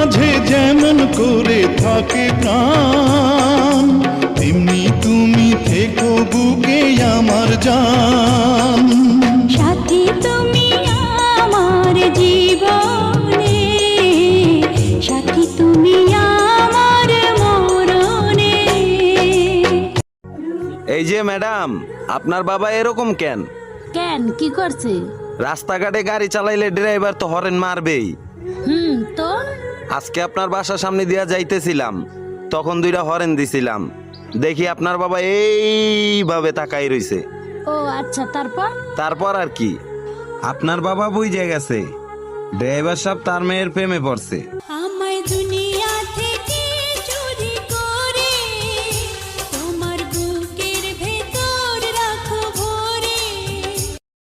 মাঝে যেমন করে থাকে প্রাণ, তেমনি তুমি থেকো বুকে আমার জান। সাথী তুমি আমার জীবনে, সাথী তুমি আমার মরণে। এই যে ম্যাডাম, আপনার বাবা এরকম কেন? কেন, কি করছে? রাস্তাঘাটে গাড়ি চালাইলে ড্রাইভার তো হরেন মারবেই। তো আজকে আপনার বাসার সামনে দিয়া যাইতেছিলাম, তখন দুইটা হরেন দিছিলাম, দেখি আপনার বাবা এইভাবে তাকাই রইছে। ও আচ্ছা, তারপর? তারপর আর কি, আপনার বাবা বুঝে গেছে ড্রাইভার সাহেব তার মেয়ের প্রেমে পড়ছে। আমায় দুনিয়া থেকে